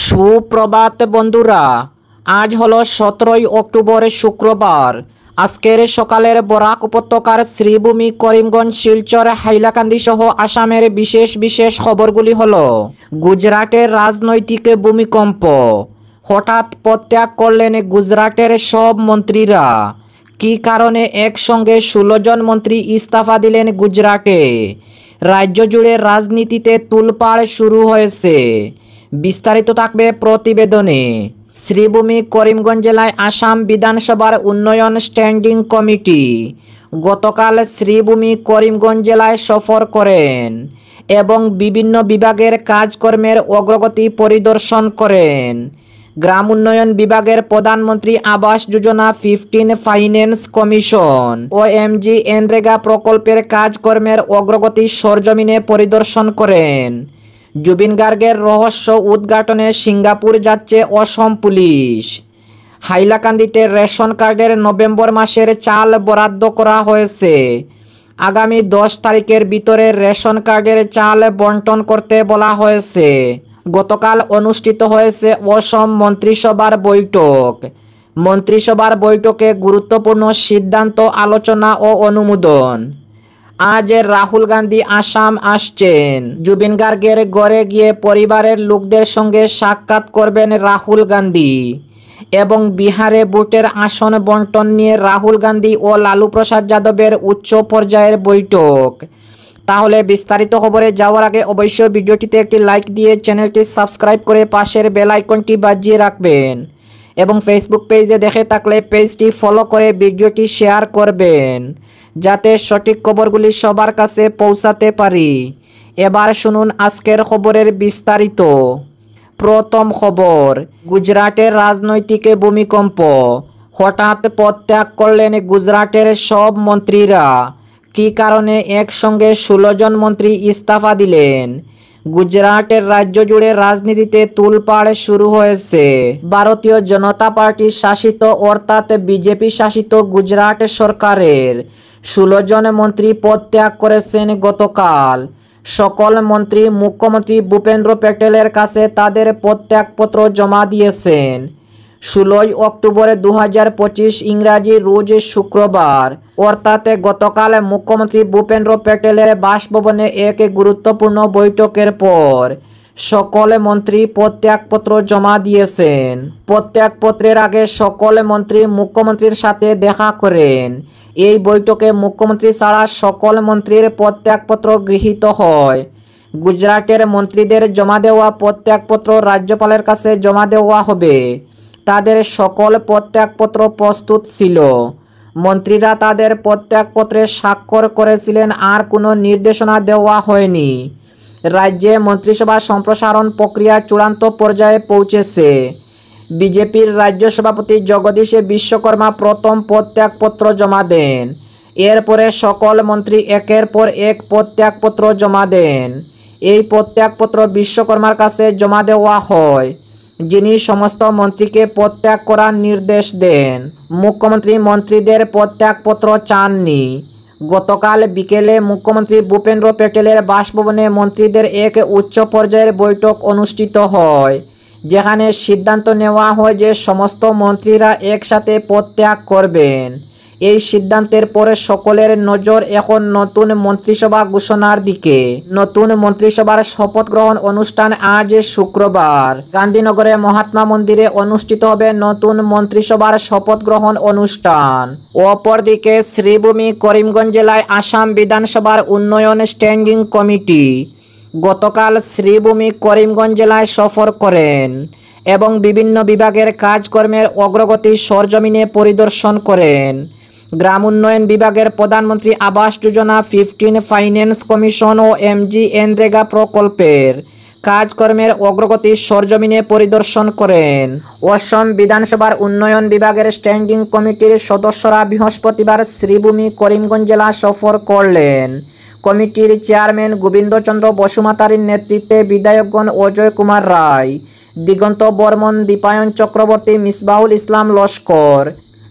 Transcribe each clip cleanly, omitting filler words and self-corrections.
সুপ্রভাত বন্ধুরা, আজ হলো 17ই অক্টোবর শুক্রবার। আজকের সকালের বরাক উপত্যকার শ্রীভূমি, করিমগঞ্জ, শিলচর, হাইলাকান্দি সহ আসামের বিশেষ বিশেষ খবরগুলি হলো: গুজরাটের রাজনৈতিক ভূমিকম্প, হঠাৎ পদত্যাগ করলেন গুজরাটের সব মন্ত্রীরা। কী কারণে একসঙ্গে 16 জন মন্ত্রী ইস্তফা দিলেন গুজরাটে? রাজ্য জুড়ে রাজনীতিতে তোলপাড় শুরু হয়েছে। বিস্তারিত থাকবে প্রতিবেদনে। শ্রীভূমি, করিমগঞ্জ জেলায় আসাম বিধানসভার উন্নয়ন স্ট্যান্ডিং কমিটি গতকাল শ্রীভূমি, করিমগঞ্জ জেলায় সফর করেন এবং বিভিন্ন বিভাগের কাজকর্মের অগ্রগতি পরিদর্শন করেন। গ্রাম উন্নয়ন বিভাগের প্রধানমন্ত্রী আবাস যোজনা, 15 ফাইন্যান্স কমিশন ও এনরেগা প্রকল্পের কাজকর্মের অগ্রগতি সরজমিনে পরিদর্শন করেন। জুবিন গার্গের রহস্য উদ্ঘাটনে সিঙ্গাপুর যাচ্ছে অসম পুলিশ। হাইলাকান্দিতে রেশন কার্ডের নভেম্বর মাসের চাল বরাদ্দ করা হয়েছে। আগামী 10 তারিখের ভিতরে রেশন কার্ডের চাল বন্টন করতে বলা হয়েছে। গতকাল অনুষ্ঠিত হয়েছে অসম মন্ত্রিসভার বৈঠক। মন্ত্রিসভার বৈঠকে গুরুত্বপূর্ণ সিদ্ধান্ত, আলোচনা ও অনুমোদন। আজ রাহুল গান্ধী আসাম আসছেন। জুবিন গার্গের গড়ে গিয়ে পরিবারের লোকদের সঙ্গে সাক্ষাৎ করবেন রাহুল গান্ধী এবং বিহারে ভোটের আসন বন্টন নিয়ে রাহুল গান্ধী ও লালু প্রসাদ যাদবের উচ্চ পর্যায়ের বৈঠক। তাহলে বিস্তারিত খবরে যাওয়ার আগে অবশ্যই ভিডিওটিতে একটি লাইক দিয়ে চ্যানেলটি সাবস্ক্রাইব করে পাশের বেল আইকনটি বাজিয়ে রাখবেন এবং ফেসবুক পেজে দেখে থাকলে পেজটি ফলো করে ভিডিওটি শেয়ার করবেন যাতে সঠিক খবরগুলি সবার কাছে পৌঁছাতে পারি। এবার শুনুন আজকের খবরের বিস্তারিত। প্রথম খবর, গুজরাটের রাজনৈতিক ভূমিকম্প, হঠাৎ পদত্যাগ করলেন গুজরাটের সব মন্ত্রীরা। কী কারণে একসঙ্গে 16 জন মন্ত্রী ইস্তফা দিলেন? গুজরাটের রাজ্য জুড়ে রাজনীতিতে তোলপাড় শুরু হয়েছে। ভারতীয় জনতা পার্টি শাসিত অর্থাৎ বিজেপি শাসিত গুজরাট সরকারের 16 জন মন্ত্রী পদত্যাগ করেছেন গতকাল। সকল মন্ত্রী মুখ্যমন্ত্রী ভূপেন্দ্র প্যাটেলের কাছে তাদের পদত্যাগপত্র জমা দিয়েছেন। 16 অক্টোবর 2025 ইংরাজি রোজ শুক্রবার অর্থাৎ গতকাল মুখ্যমন্ত্রী ভূপেন্দ্র প্যাটেলের বাসভবনে এক গুরুত্বপূর্ণ বৈঠকের পর সকল মন্ত্রী পদত্যাগপত্র জমা দিয়েছেন। পদত্যাগপত্রের আগে সকল মন্ত্রী মুখ্যমন্ত্রীর সাথে দেখা করেন। এই বৈঠকে মুখ্যমন্ত্রী ছাড়া সকল মন্ত্রীর পদত্যাগপত্র গৃহীত হয়। গুজরাটের মন্ত্রীদের জমা দেওয়া পদত্যাগপত্র রাজ্যপালের কাছে জমা দেওয়া হবে। তাদের সকল পদত্যাগপত্র প্রস্তুত ছিল। মন্ত্রীরা তাদের পদত্যাগপত্রে স্বাক্ষর করেছিলেন, আর কোনো নির্দেশনা দেওয়া হয়নি। রাজ্যে মন্ত্রিসভা সম্প্রসারণ প্রক্রিয়া চূড়ান্ত পর্যায়ে পৌঁছেছে। বিজেপির রাজ্য সভাপতি জগদীশ বিশ্বকর্মা প্রথম পদত্যাগপত্র জমা দেন। এরপরে সকল মন্ত্রী একের পর এক পদত্যাগপত্র জমা দেন। এই পদত্যাগপত্র বিশ্বকর্মার কাছে জমা দেওয়া হয়, যিনি সমস্ত মন্ত্রীকে পদত্যাগ করার নির্দেশ দেন। মুখ্যমন্ত্রী মন্ত্রীদের পদত্যাগপত্র চাননি। গতকাল বিকেলে মুখ্যমন্ত্রী ভূপেন্দ্র প্যাটেলের বাসভবনে মন্ত্রীদের এক উচ্চ পর্যায়ের বৈঠক অনুষ্ঠিত হয়, যেখানে সিদ্ধান্ত নেওয়া হয় যে সমস্ত মন্ত্রীরা একসাথে পদত্যাগ করবেন। এই সিদ্ধান্তের পরে সকলের নজর এখন নতুন মন্ত্রিসভা ঘোষণার দিকে। নতুন মন্ত্রিসভার শপথ গ্রহণ অনুষ্ঠান আজ শুক্রবার গান্ধীনগরে মহাত্মা মন্দিরে অনুষ্ঠিত হবে নতুন মন্ত্রিসভার শপথ গ্রহণ অনুষ্ঠান। অপরদিকে শ্রীভূমি, করিমগঞ্জ জেলায় আসাম বিধানসভার উন্নয়ন স্ট্যান্ডিং কমিটি গতকাল শ্রীভূমি, করিমগঞ্জ জেলায় সফর করেন এবং বিভিন্ন বিভাগের কাজকর্মের অগ্রগতি সরজমিনে পরিদর্শন করেন। গ্রাম উন্নয়ন বিভাগের প্রধানমন্ত্রী আবাস যোজনা, 15 ফাইন্যান্স কমিশন ও এনরেগা প্রকল্পের কাজকর্মের অগ্রগতি সরজমিনে পরিদর্শন করেন। অসম বিধানসভার উন্নয়ন বিভাগের স্ট্যান্ডিং কমিটির সদস্যরা বৃহস্পতিবার শ্রীভূমি, করিমগঞ্জ জেলা সফর করলেন। কমিটির চেয়ারম্যান গোবিন্দচন্দ্র বসুমাতারির নেতৃত্বে বিধায়কগণ অজয় কুমার রায়, দিগন্ত বর্মন, দীপায়ন চক্রবর্তী, মিসবাহুল ইসলাম লস্কর,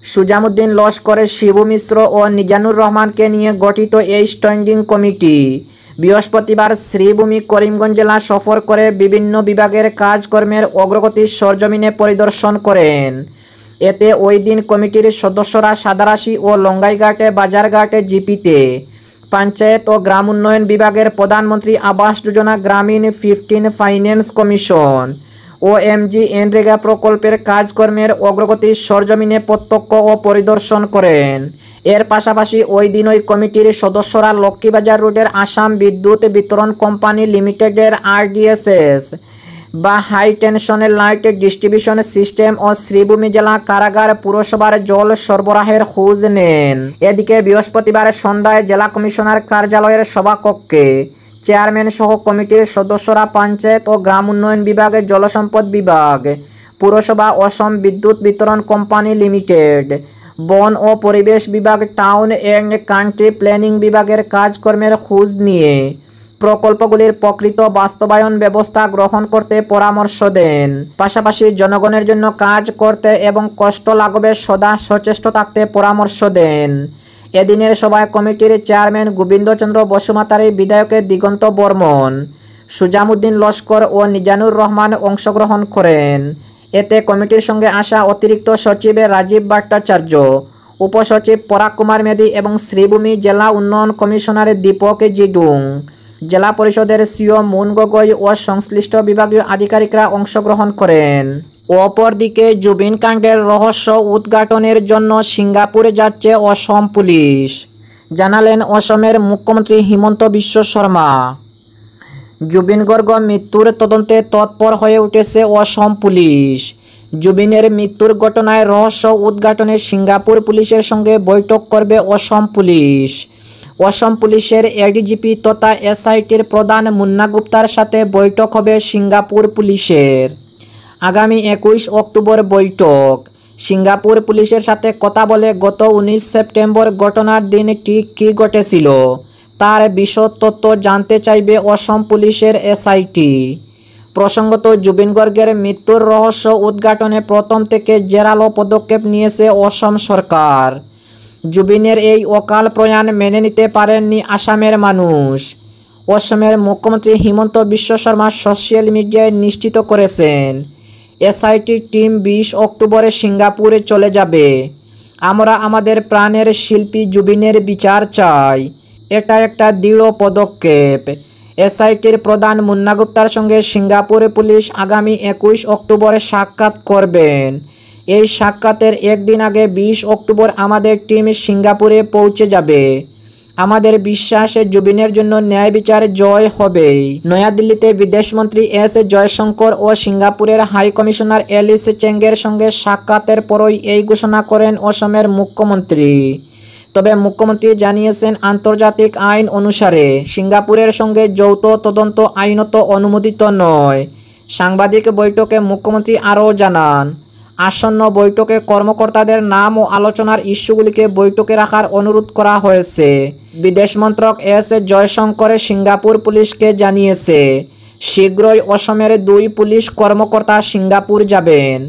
সুজামুদ্দিন লস্কর, শিবু মিশ্র ও নিজানুর রহমানকে নিয়ে গঠিত এই স্ট্যান্ডিং কমিটি বৃহস্পতিবার শ্রীভূমি করিমগঞ্জ জেলা সফর করে বিভিন্ন বিভাগের কাজকর্মের অগ্রগতি সরজমিনে পরিদর্শন করেন। এতে ওই দিন কমিটির সদস্যরা সাদারাশি ও লঙ্গাইঘাটে বাজারঘাটে জিপিতে পঞ্চায়েত ও গ্রাম উন্নয়ন বিভাগের প্রধানমন্ত্রী আবাস যোজনা গ্রামীণ 15 ফাইন্যান্স কমিশন ও এমজি এনরেগা প্রকল্পের কাজকর্মের অগ্রগতি সরজমিনে প্রত্যক্ষ ও পরিদর্শন করেন। এর পাশাপাশি ওই দিন ওই কমিটির সদস্যরা লক্ষ্মীবাজার রোডের আসাম বিদ্যুৎ বিতরণ কোম্পানি লিমিটেডের আরডিএসএস বা হাই টেনশনের লাইট ডিস্ট্রিবিউশন সিস্টেম ও শ্রীভূমি জেলা কারাগার পুরসভার জল সরবরাহের খোঁজ নেন। এদিকে বৃহস্পতিবার সন্ধ্যায় জেলা কমিশনার কার্যালয়ের সভাকক্ষে চেয়ারম্যান সহ কমিটির সদস্যরা পঞ্চায়েত ও গ্রাম উন্নয়ন বিভাগ, জলসম্পদ বিভাগ, পুরসভা, অসম বিদ্যুৎ বিতরণ কোম্পানি লিমিটেড, বন ও পরিবেশ বিভাগ, টাউন অ্যান্ড কান্ট্রি প্ল্যানিং বিভাগের কাজকর্মের খোঁজ নিয়ে প্রকল্পগুলির প্রকৃত বাস্তবায়ন ব্যবস্থা গ্রহণ করতে পরামর্শ দেন। পাশাপাশি জনগণের জন্য কাজ করতে এবং কষ্ট লাঘবে সদা সচেষ্ট থাকতে পরামর্শ দেন। এদিনের সভায় কমিটির চেয়ারম্যান গোবিন্দচন্দ্র বসুমাতারি, বিধায়কের দিগন্ত বর্মন, সুজামুদ্দিন লস্কর ও নিজানুর রহমান অংশগ্রহণ করেন। এতে কমিটির সঙ্গে আসা অতিরিক্ত সচিব রাজীব ভট্টাচার্য, উপসচিব পরাগ কুমার মেদি এবং শ্রীভূমি জেলা উন্নয়ন কমিশনার দীপক জিডুং, জেলা পরিষদের সিও মুন গগৈ ও সংশ্লিষ্ট বিভাগীয় আধিকারিকরা অংশগ্রহণ করেন। অপরদিকে জুবিন কাণ্ডের রহস্য উদ্ঘাটনের জন্য সিঙ্গাপুরে যাচ্ছে অসম পুলিশ, জানালেন অসমের মুখ্যমন্ত্রী হিমন্ত বিশ্ব শর্মা। জুবিন গর্গ মৃত্যুর তদন্তে তৎপর হয়ে উঠেছে অসম পুলিশ। জুবিনের মৃত্যুর ঘটনায় রহস্য উদ্ঘাটনে সিঙ্গাপুর পুলিশের সঙ্গে বৈঠক করবে অসম পুলিশ। অসম পুলিশের এডিজিপি তথা এসআইটির প্রধান মুন্না গুপ্তার সাথে বৈঠক হবে সিঙ্গাপুর পুলিশের। আগামী 21 অক্টোবর বৈঠক। সিঙ্গাপুর পুলিশের সাথে কথা বলে গত 19 সেপ্টেম্বর ঘটনার দিন ঠিক কী ঘটেছিল তার বিশদ তথ্য জানতে চাইবে অসম পুলিশের এসআইটি। প্রসঙ্গত, জুবিন গর্গের মৃত্যুর রহস্য উদ্ঘাটনে প্রথম থেকে জোরালো পদক্ষেপ নিয়েছে অসম সরকার। জুবিনের এই অকাল প্রয়াণ মেনে নিতে পারেননি আসামের মানুষ। অসমের মুখ্যমন্ত্রী হিমন্ত বিশ্ব শর্মা সোশ্যাল মিডিয়ায় নিশ্চিত করেছেন, এসআইটি টিম 20 অক্টোবরে সিঙ্গাপুরে চলে যাবে। আমরা আমাদের প্রাণের শিল্পী জুবিনের বিচার চাই। এটা একটা দৃঢ় পদক্ষেপ। এসআইটির প্রধান মুন্না গুপ্তার সঙ্গে সিঙ্গাপুর পুলিশ আগামী 21 অক্টোবরে সাক্ষাৎ করবেন। এই সাক্ষাতের একদিন আগে 20 অক্টোবর আমাদের টিম সিঙ্গাপুরে পৌঁছে যাবে। আমাদের বিশ্বাস জুবিনের জন্য ন্যায় বিচার জয় হবেই। নয়াদিল্লিতে বিদেশমন্ত্রী এস জয়শঙ্কর ও সিঙ্গাপুরের হাই কমিশনার এলিস চেংয়ের সঙ্গে সাক্ষাতের পরই এই ঘোষণা করেন অসমের মুখ্যমন্ত্রী। তবে মুখ্যমন্ত্রী জানিয়েছেন, আন্তর্জাতিক আইন অনুসারে সিঙ্গাপুরের সঙ্গে যৌথ তদন্ত আইনত অনুমোদিত নয়। সাংবাদিক বৈঠকে মুখ্যমন্ত্রী আরও জানান, আসন্ন বৈঠকে কর্মকর্তাদের নাম ও আলোচনার ইস্যুগুলিকে বৈঠকে রাখার অনুরোধ করা হয়েছে। বিদেশ মন্ত্রক এস জয়শঙ্করে সিঙ্গাপুর পুলিশকে জানিয়েছে, শীঘ্রই অসমের 2 পুলিশ কর্মকর্তা সিঙ্গাপুর যাবেন।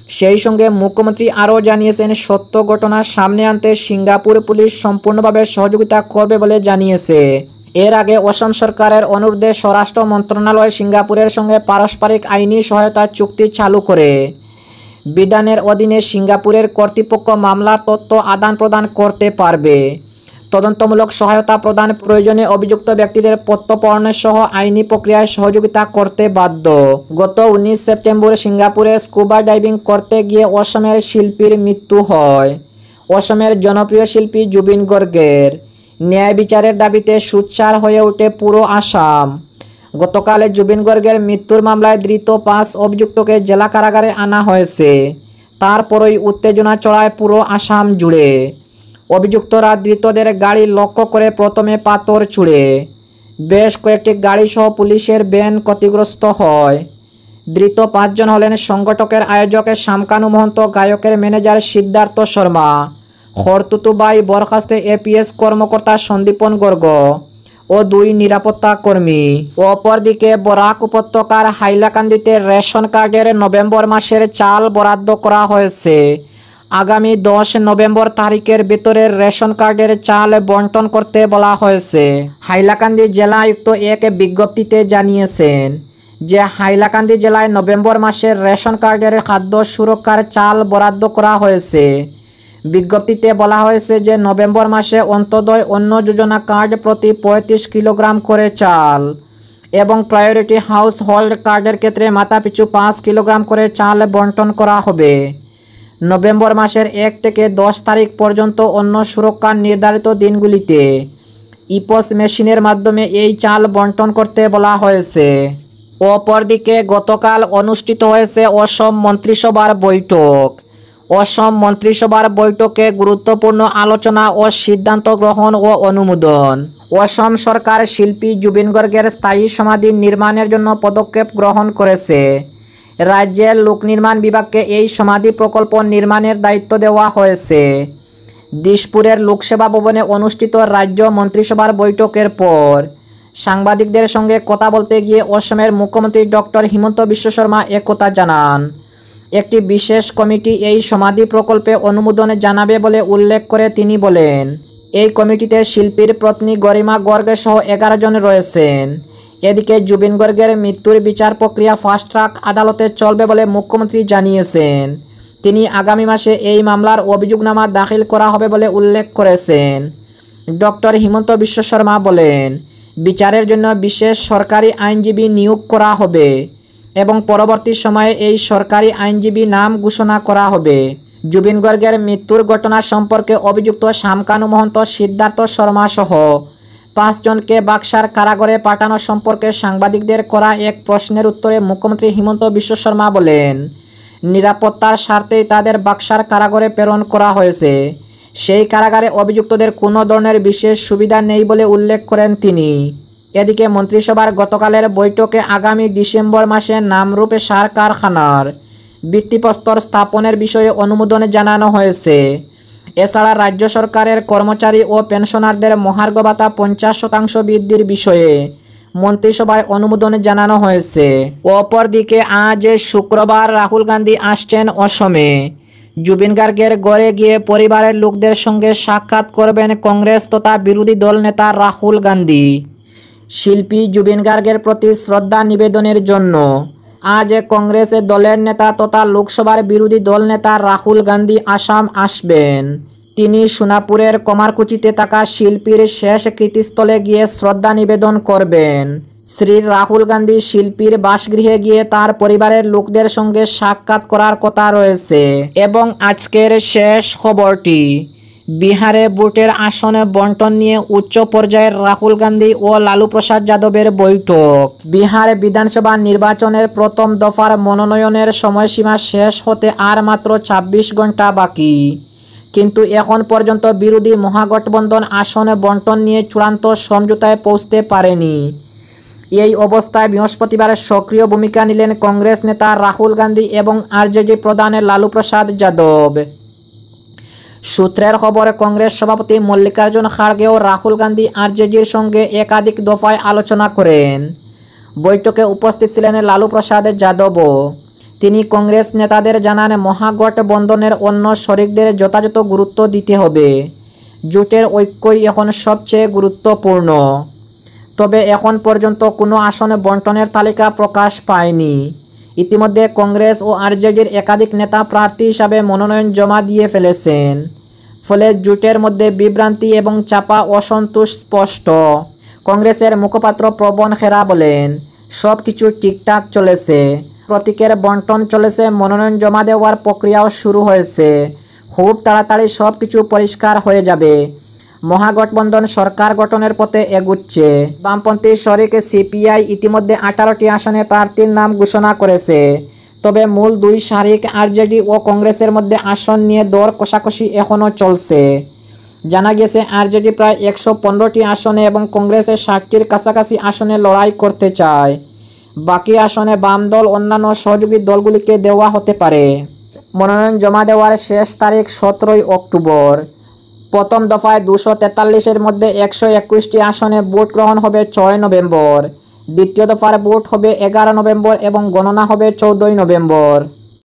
সেই সঙ্গে মুখ্যমন্ত্রী আরও জানিয়েছেন, সত্য ঘটনা সামনে আনতে সিঙ্গাপুর পুলিশ সম্পূর্ণভাবে সহযোগিতা করবে বলে জানিয়েছে। এর আগে অসম সরকারের অনুরোধে স্বরাষ্ট্র মন্ত্রণালয় সিঙ্গাপুরের সঙ্গে পারস্পরিক আইনি সহায়তা চুক্তি চালু করে বিধানের অধীনে সিঙ্গাপুরের কর্তৃপক্ষ মামলার তথ্য আদান প্রদান করতে পারবে। তদন্তমূলক সহায়তা প্রদান, প্রয়োজনে অভিযুক্ত ব্যক্তিদের প্রত্যর্পণ সহ আইনি প্রক্রিয়ায় সহযোগিতা করতে বাধ্য। গত 19 সেপ্টেম্বর সিঙ্গাপুরে স্কুবা ডাইভিং করতে গিয়ে অসমের শিল্পীর মৃত্যু হয়। অসমের জনপ্রিয় শিল্পী জুবিন গর্গের ন্যায় বিচারের দাবিতে সোচ্চার হয়ে ওঠে পুরো আসাম। গতকাল জুবিন গর্গের মৃত্যুর মামলায় ধৃত 5 অভিযুক্তকে জেলা কারাগারে আনা হয়েছে। তারপরই উত্তেজনা ছড়ায় পুরো আসাম জুড়ে। অভিযুক্তরা ধৃতদের গাড়ি লক্ষ্য করে প্রথমে পাথর ছুড়ে বেশ কয়েকটি গাড়িসহ পুলিশের ভ্যান ক্ষতিগ্রস্ত হয়। ধৃত 5 জন হলেন সংগঠকের আয়োজক শামকানু মহন্ত, গায়কের ম্যানেজার সিদ্ধার্থ শর্মা, খড়তুতুবাই বরখাস্তে এপিএস কর্মকর্তা সন্দীপন গর্গ ও 2 নিরাপত্তা কর্মী। অপরদিকে বরাক উপত্যকার হাইলাকান্দিতে রেশন কার্ডের নভেম্বর মাসের চাল বরাদ্দ করা হয়েছে। আগামী 10 নভেম্বর তারিখের ভিতরে রেশন কার্ডের চাল বন্টন করতে বলা হয়েছে। হাইলাকান্দি জেলা আয়ুক্ত এক বিজ্ঞপ্তিতে জানিয়েছেন যে হাইলাকান্দি জেলায় নভেম্বর মাসের রেশন কার্ডের খাদ্য সুরক্ষার চাল বরাদ্দ করা হয়েছে। বিজ্ঞপ্তিতে বলা হয়েছে যে নভেম্বর মাসে অন্তোদয় অন্ন যোজনা কার্ড প্রতি 35 কিলোগ্রাম করে চাল এবং প্রায়োরিটি হাউস হোল্ড কার্ডের ক্ষেত্রে মাথাপিছু 5 কিলোগ্রাম করে চাল বন্টন করা হবে। নভেম্বর মাসের 1 থেকে 10 তারিখ পর্যন্ত অন্ন সুরক্ষার নির্ধারিত দিনগুলিতে ইপস মেশিনের মাধ্যমে এই চাল বন্টন করতে বলা হয়েছে। অপরদিকে গতকাল অনুষ্ঠিত হয়েছে অসম মন্ত্রিসভার বৈঠক। অসম মন্ত্রিসভার বৈঠকে গুরুত্বপূর্ণ আলোচনা ও সিদ্ধান্ত গ্রহণ ও অনুমোদন। অসম সরকার শিল্পী জুবিন গর্গের স্থায়ী সমাধি নির্মাণের জন্য পদক্ষেপ গ্রহণ করেছে। রাজ্যের লোক নির্মাণ বিভাগকে এই সমাধি প্রকল্প নির্মাণের দায়িত্ব দেওয়া হয়েছে। দিশপুরের লোকসেবা ভবনে অনুষ্ঠিত রাজ্য মন্ত্রিসভার বৈঠকের পর সাংবাদিকদের সঙ্গে কথা বলতে গিয়ে অসমের মুখ্যমন্ত্রী ডক্টর হিমন্ত বিশ্ব শর্মা একথা জানান। একটি বিশেষ কমিটি এই সমাধি প্রকল্পে অনুমোদন জানাবে বলে উল্লেখ করে তিনি বলেন, এই কমিটিতে শিল্পীর পত্নী গরিমা গর্গ সহ 11 জন রয়েছেন। এদিকে জুবিন গর্গের মৃত্যুর বিচার প্রক্রিয়া ফাস্ট ট্র্যাক আদালতে চলবে বলে মুখ্যমন্ত্রী জানিয়েছেন। তিনি আগামী মাসে এই মামলার অভিযোগনামা দাখিল করা হবে বলে উল্লেখ করেছেন। ডক্টর হিমন্ত বিশ্ব শর্মা বলেন, বিচারের জন্য বিশেষ সরকারি আইনজীবী নিয়োগ করা হবে এবং পরবর্তী সময়ে এই সরকারি আইনজীবী নাম ঘোষণা করা হবে। জুবিন গর্গের মৃত্যুর ঘটনা সম্পর্কে অভিযুক্ত শামকানু মহন্ত, সিদ্ধার্থ শর্মা সহ 5 জনকে বাক্সার কারাগারে পাঠানো সম্পর্কে সাংবাদিকদের করা এক প্রশ্নের উত্তরে মুখ্যমন্ত্রী হিমন্ত বিশ্ব শর্মা বলেন, নিরাপত্তার স্বার্থেই তাদের বাক্সার কারাগারে প্রেরণ করা হয়েছে। সেই কারাগারে অভিযুক্তদের কোনো ধরনের বিশেষ সুবিধা নেই বলে উল্লেখ করেন তিনি। এদিকে মন্ত্রিসভার গতকালের বৈঠকে আগামী ডিসেম্বর মাসে নামরূপে সার কারখানার ভিত্তিপ্রস্তর স্থাপনের বিষয়ে অনুমোদন জানানো হয়েছে। এছাড়া রাজ্য সরকারের কর্মচারী ও পেনশনারদের মহার্ঘ ভাতা 50% বৃদ্ধির বিষয়ে মন্ত্রিসভায় অনুমোদন জানানো হয়েছে। অপরদিকে আজ শুক্রবার রাহুল গান্ধী আসছেন অসমে। জুবিন গার্গের গড়ে গিয়ে পরিবারের লোকদের সঙ্গে সাক্ষাৎ করবেন কংগ্রেস তথা বিরোধী দল নেতা রাহুল গান্ধী। শিল্পী জুবিন গার্গের প্রতি শ্রদ্ধা নিবেদনের জন্য আজ কংগ্রেস দলের নেতা তথা লোকসভার বিরোধী দল নেতা রাহুল গান্ধী আসাম আসবেন। তিনি সোনাপুরের কমারকুচিতে থাকা শিল্পীর শেষ কৃতিস্থলে গিয়ে শ্রদ্ধা নিবেদন করবেন। শ্রী রাহুল গান্ধী শিল্পীর বাসগৃহে গিয়ে তার পরিবারের লোকদের সঙ্গে সাক্ষাৎ করার কথা রয়েছে। এবং আজকের শেষ খবরটি, বিহারে ভোটের আসনে বন্টন নিয়ে উচ্চ পর্যায়ের রাহুল গান্ধী ও লালু প্রসাদ যাদবের বৈঠক। বিহার বিধানসভা নির্বাচনের প্রথম দফার মনোনয়নের সময়সীমা শেষ হতে আর মাত্র 26 ঘন্টা বাকি, কিন্তু এখন পর্যন্ত বিরোধী মহাগঠবন্ধন আসনে বন্টন নিয়ে চূড়ান্ত সমঝোতায় পৌঁছতে পারেনি। এই অবস্থায় বৃহস্পতিবার সক্রিয় ভূমিকা নিলেন কংগ্রেস নেতা রাহুল গান্ধী এবং আরজেডি প্রধান লালু প্রসাদ যাদব। সূত্রের খবর, কংগ্রেস সভাপতি মল্লিকার্জুন খাড়গেও রাহুল গান্ধী আরজেডির সঙ্গে একাধিক দফায় আলোচনা করেন। বৈঠকে উপস্থিত ছিলেন লালু প্রসাদ যাদবও। তিনি কংগ্রেস নেতাদের জানান, মহাগঠবন্ধনের অন্য শরিকদের যথাযথ গুরুত্ব দিতে হবে। জোটের ঐক্যই এখন সবচেয়ে গুরুত্বপূর্ণ। তবে এখন পর্যন্ত কোনো আসনে বন্টনের তালিকা প্রকাশ পায়নি। ইতিমধ্যে কংগ্রেস ও আরজেডির একাধিক নেতা প্রার্থী হিসাবে মনোনয়ন জমা দিয়ে ফেলেছেন। ফলে জোটের মধ্যে বিভ্রান্তি এবং চাপা অসন্তোষ স্পষ্ট। কংগ্রেসের মুখপাত্র প্রবণ খেরা বলেন, সব কিছু ঠিকঠাক চলেছে, প্রতীকের বন্টন চলেছে, মনোনয়ন জমা দেওয়ার প্রক্রিয়াও শুরু হয়েছে। খুব তাড়াতাড়ি সব কিছু পরিষ্কার হয়ে যাবে। মহাগঠবন্ধন সরকার গঠনের পথে এগুচ্ছে। বামপন্থী শরিক সিপিআই ইতিমধ্যে 18টি আসনে প্রার্থীর নাম ঘোষণা করেছে। তবে মূল দুই শরিক আরজেডি ও কংগ্রেসের মধ্যে আসন নিয়ে দর কষাকষি এখনও চলছে। জানা গেছে আরজেডি প্রায় 115টি আসনে এবং কংগ্রেসের 60টির কাছাকাছি আসনে লড়াই করতে চায়। বাকি আসনে বাম দল অন্যান্য সহযোগী দলগুলিকে দেওয়া হতে পারে। মনোনয়ন জমা দেওয়ার শেষ তারিখ 17 অক্টোবর। প্রথম দফায় 243-এর মধ্যে 121টি আসনে ভোট গ্রহণ হবে 6 নভেম্বর। দ্বিতীয় দফার ভোট হবে 11 নভেম্বর এবং গণনা হবে 14 নভেম্বর।